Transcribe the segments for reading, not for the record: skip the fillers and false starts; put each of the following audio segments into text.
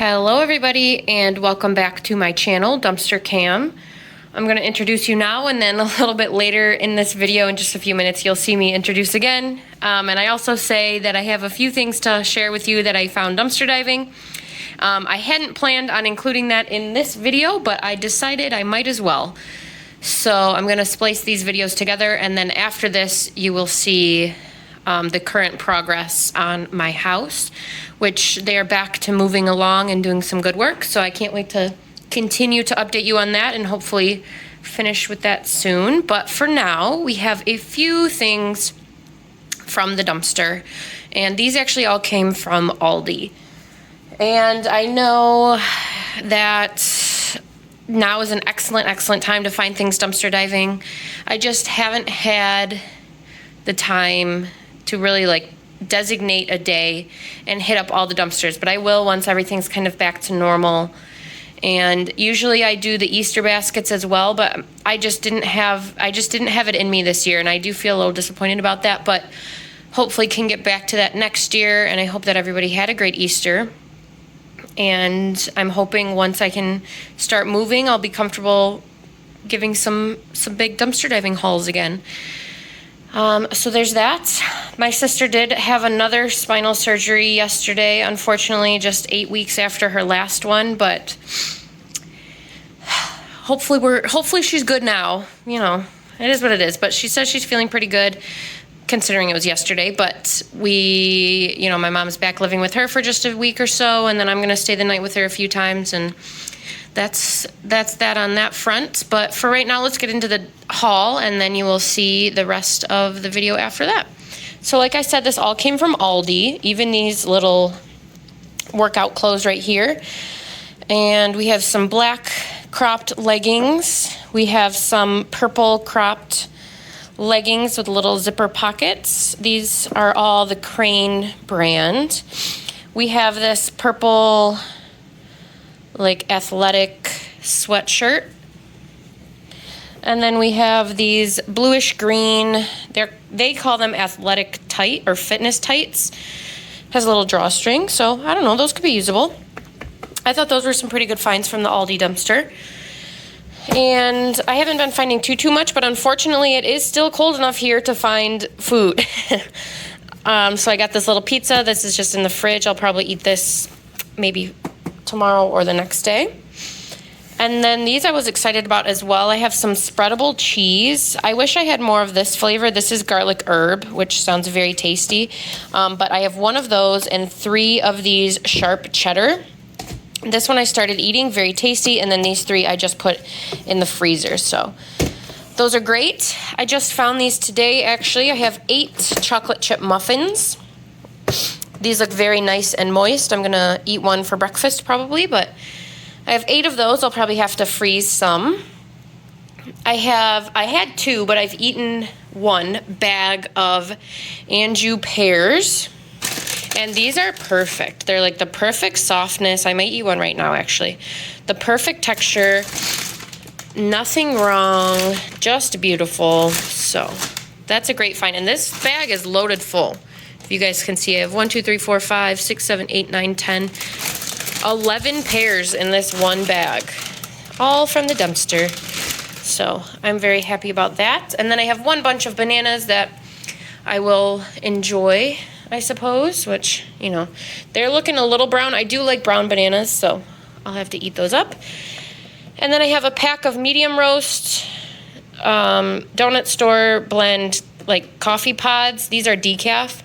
Hello everybody and welcome back to my channel, Dumpster Cam. I'm going to introduce you now, and then a little bit later in this video, in just a few minutes, you'll see me introduce again. And I also say that I have a few things to share with you that I found dumpster diving. I hadn't planned on including that in this video, but I decided I might as well. So I'm going to splice these videos together, and then after this you will see the current progress on my house, which they are back to moving along and doing some good work. So I can't wait to continue to update you on that and hopefully finish with that soon. But for now, we have a few things from the dumpster, and these actually all came from Aldi. And I know that now is an excellent time to find things dumpster diving. I just haven't had the time to really designate a day and hit up all the dumpsters, but I will once everything's kind of back to normal. And usually I do the Easter baskets as well, but I just didn't have it in me this year, and I do feel a little disappointed about that, but hopefully can get back to that next year. And I hope that everybody had a great Easter, and I'm hoping once I can start moving, I'll be comfortable giving some big dumpster diving hauls again. So there's that. My sister did have another spinal surgery yesterday, unfortunately, just 8 weeks after her last one, but hopefully she's good now. You know, it is what it is, but she says she's feeling pretty good considering it was yesterday. But my mom's back living with her for just a week or so, and then I'm going to stay the night with her a few times, and that's that on that front. But for right now, let's get into the haul, and then you will see the rest of the video after that. So like I said, this all came from Aldi, even these little workout clothes right here. And we have some black cropped leggings. We have some purple cropped leggings with little zipper pockets. These are all the Crane brand. We have this purple athletic sweatshirt. And then we have these bluish green, they call them athletic tight or fitness tights. Has a little drawstring, so I don't know, those could be usable. I thought those were some pretty good finds from the Aldi dumpster. And I haven't been finding too much, but unfortunately it is still cold enough here to find food. So I got this little pizza. This is just in the fridge. I'll probably eat this maybe tomorrow or the next day. And then these I was excited about as well. I have some spreadable cheese. I wish I had more of this flavor. This is garlic herb, which sounds very tasty. But I have one of those and 3 of these sharp cheddar. This one I started eating, very tasty. And then these 3 I just put in the freezer. So those are great. I just found these today, actually. I have 8 chocolate chip muffins. These look very nice and moist. I'm gonna eat one for breakfast probably, but I have 8 of those. I'll probably have to freeze some. I had 2, but I've eaten 1 bag of Anjou pears. And these are perfect. They're like the perfect softness. I might eat one right now, actually. The perfect texture. Nothing wrong. Just beautiful. So that's a great find. And this bag is loaded full. You guys can see I have 1, 2, 3, 4, 5, 6, 7, 8, 9, 10, 11 pears in this one bag, all from the dumpster. So I'm very happy about that. And then I have 1 bunch of bananas that I will enjoy, I suppose, which, they're looking a little brown. I do like brown bananas, so I'll have to eat those up. And then I have a pack of medium roast donut store blend coffee pods. These are decaf.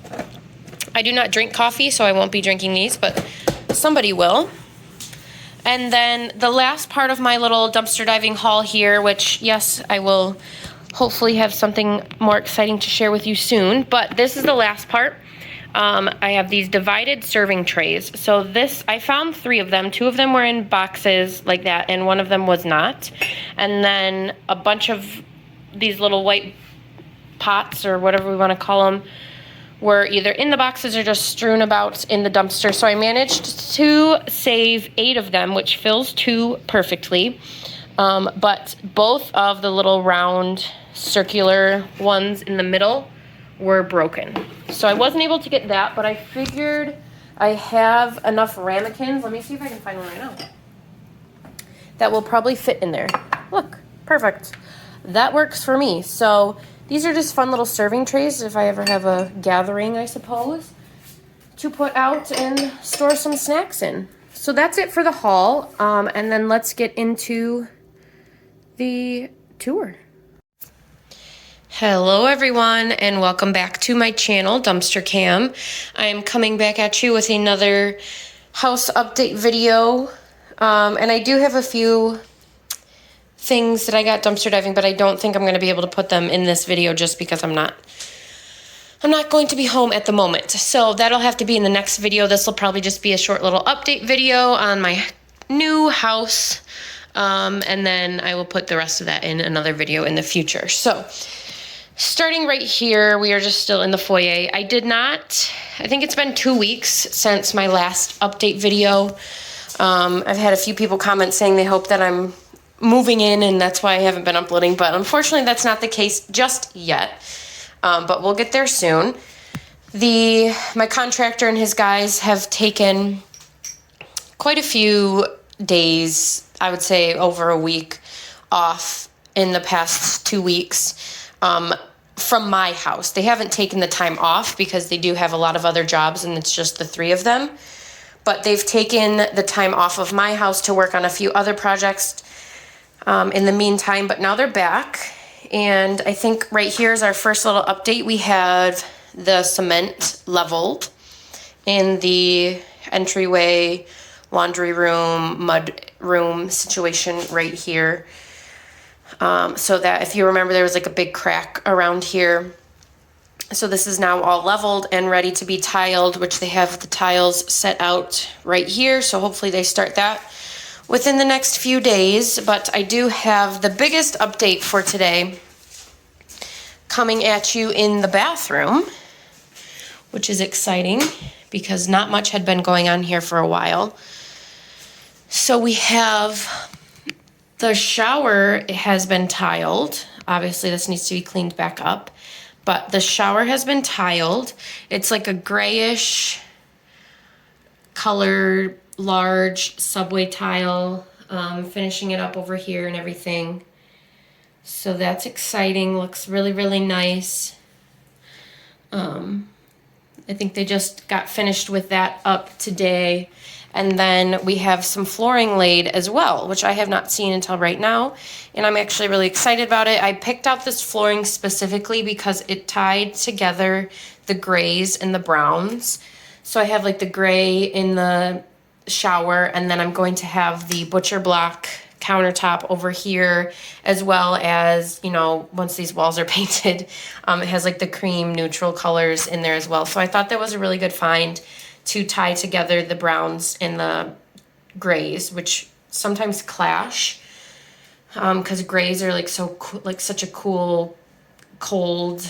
I do not drink coffee, so I won't be drinking these, but somebody will. And then the last part of my little dumpster diving haul here, which, yes, I will hopefully have something more exciting to share with you soon, but this is the last part. I have these divided serving trays. So I found 3 of them. 2 of them were in boxes like that, and 1 of them was not. And then a bunch of these little white pots, or whatever we want to call them, were either in the boxes or just strewn about in the dumpster. So I managed to save 8 of them, which fills 2 perfectly. But both of the little round circular ones in the middle were broken. So I wasn't able to get that, but I figured I have enough ramekins. Let me see if I can find one right now. That will probably fit in there. Look, perfect. That works for me. So these are just fun little serving trays if I ever have a gathering, I suppose, to put out and store some snacks in. So that's it for the haul. And then let's get into the tour. Hello everyone, and welcome back to my channel, Dumpster Cam. I am coming back at you with another house update video. And I do have a few things that I got dumpster diving, but I don't think I'm going to be able to put them in this video just because I'm not going to be home at the moment. So that'll have to be in the next video. This will probably just be a short little update video on my new house. And then I will put the rest of that in another video in the future. So starting right here, we are just still in the foyer. I think it's been 2 weeks since my last update video. I've had a few people comment saying they hope that I'm moving in and that's why I haven't been uploading, but unfortunately that's not the case just yet. But we'll get there soon. My contractor and his guys have taken quite a few days, I would say over a week, off in the past 2 weeks. From my house. They haven't taken the time off because they do have a lot of other jobs and it's just the 3 of them. But they've taken the time off of my house to work on a few other projects in the meantime, but now they're back. And I think right here is our first little update. We have the cement leveled in the entryway, laundry room, mud room situation right here. So that if you remember, there was like a big crack around here. So this is now all leveled and ready to be tiled, which they have the tiles set out right here. So hopefully they start that within the next few days. But I do have the biggest update for today coming at you in the bathroom, which is exciting because not much had been going on here for a while. So we have the shower has been tiled. Obviously, this needs to be cleaned back up. But the shower has been tiled. It's like a grayish color, large subway tile. Finishing it up over here and everything. So that's exciting. Looks really, really nice. I think they just got finished with that up today. And then we have some flooring laid as well, which I have not seen until right now. And I'm actually really excited about it. I picked out this flooring specifically because it tied together the grays and the browns. So I have like the gray in the shower, and then I'm going to have the butcher block countertop over here, as well as, you know, once these walls are painted, it has like the cream neutral colors in there as well. So I thought that was a really good find to tie together the browns and the grays, which sometimes clash, because grays are like such a cool, cold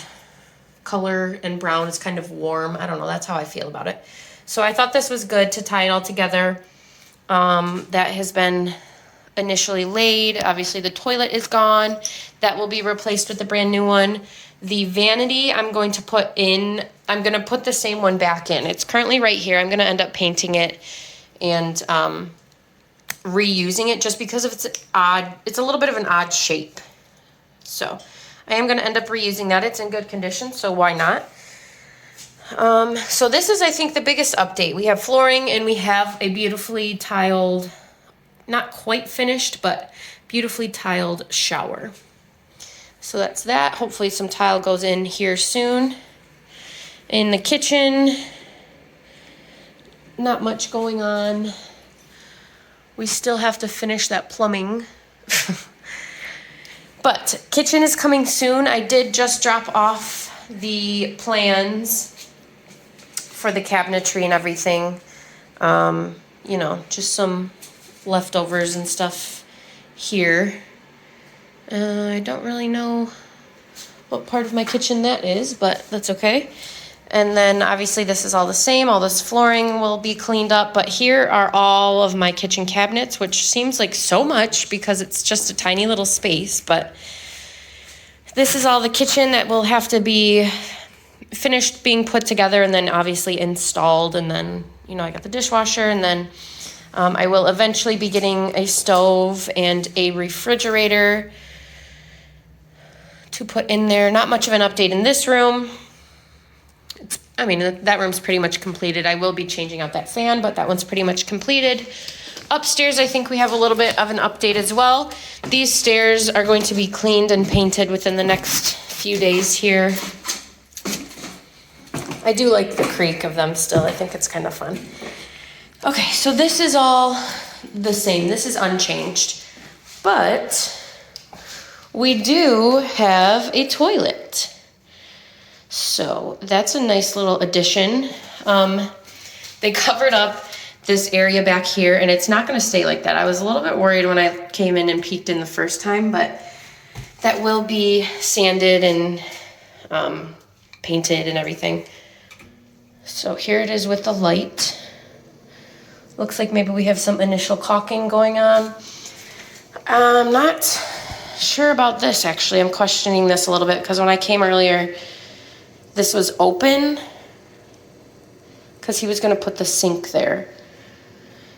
color, and brown is kind of warm. I don't know. That's how I feel about it. So I thought this was good to tie it all together. That has been initially laid. Obviously, the toilet is gone. That will be replaced with a brand new one. The vanity I'm going to put the same one back in. It's currently right here. I'm going to end up painting it and reusing it just because of its a little bit of an odd shape. So I am going to end up reusing that. It's in good condition, so why not? So this is, I think, the biggest update. We have flooring and we have a beautifully tiled, not quite finished, but beautifully tiled shower. So that's that. Hopefully some tile goes in here soon. In the kitchen, not much going on. We still have to finish that plumbing. But kitchen is coming soon. I did just drop off the plans for the cabinetry and everything. You know, just some leftovers and stuff here. I don't really know what part of my kitchen that is, but that's okay. And then obviously this is all the same. All this flooring will be cleaned up, but here are all of my kitchen cabinets, which seems like so much because it's just a tiny little space, but this is all the kitchen that will have to be finished being put together and then obviously installed and then I got the dishwasher, and then I will eventually be getting a stove and a refrigerator to put in there. Not much of an update in this room. That room's pretty much completed. I will be changing out that fan, but that one's pretty much completed. Upstairs, I think we have a little bit of an update as well. These stairs are going to be cleaned and painted within the next few days here. I do like the creak of them still. I think it's kind of fun. Okay, so this is all the same. This is unchanged. But we do have a toilet. So that's a nice little addition. They covered up this area back here, and it's not going to stay like that. I was a little bit worried when I came in and peeked in the first time, but that will be sanded and painted and everything. So here it is with the light. Looks like maybe we have some initial caulking going on. I'm not sure about this, actually. I'm questioning this a little bit because when I came earlier, this was open because he was going to put the sink there.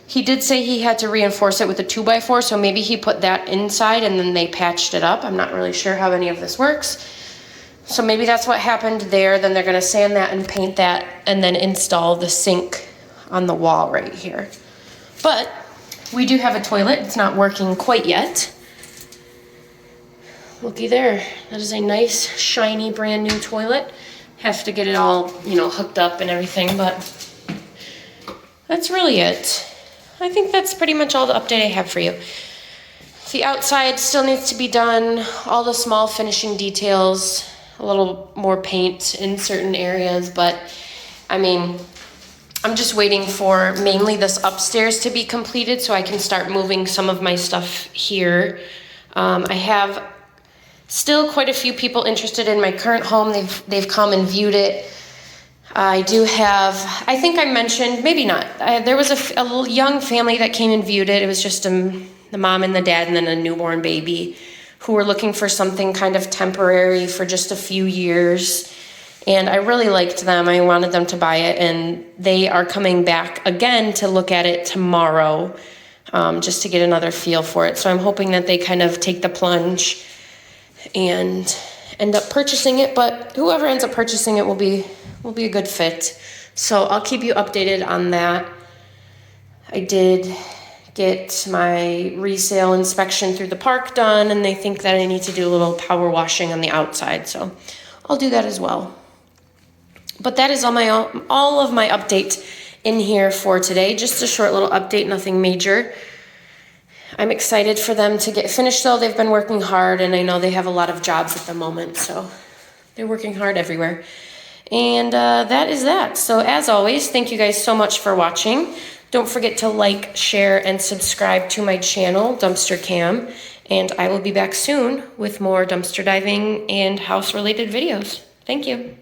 He did say he had to reinforce it with a 2x4, so maybe he put that inside and then they patched it up. I'm not really sure how any of this works. So maybe that's what happened there. Then they're going to sand that and paint that and then install the sink on the wall right here. But we do have a toilet. It's not working quite yet. Looky there. That is a nice, shiny, brand new toilet. Have to get it all, hooked up and everything, but that's really it. I think that's pretty much all the update I have for you. The outside still needs to be done. All the small finishing details, a little more paint in certain areas, but I'm just waiting for mainly this upstairs to be completed so I can start moving some of my stuff here. I have still quite a few people interested in my current home. They've come and viewed it. I do have, I think I mentioned, maybe not. There was a little young family that came and viewed it. It was just the mom and the dad and then a newborn baby who were looking for something kind of temporary for just a few years. And I really liked them. I wanted them to buy it, and they are coming back again to look at it tomorrow, just to get another feel for it. So I'm hoping that they kind of take the plunge and end up purchasing it, but whoever ends up purchasing it will be a good fit. So I'll keep you updated on that. I did get my resale inspection through the park done, and they think that I need to do a little power washing on the outside, so I'll do that as well. But that is all of my update in here for today. Just a short little update, nothing major. I'm excited for them to get finished, though. They've been working hard, and I know they have a lot of jobs at the moment, so they're working hard everywhere. And that is that. So as always, thank you guys so much for watching. Don't forget to like, share, and subscribe to my channel, Dumpster Cam, and I will be back soon with more dumpster diving and house-related videos. Thank you.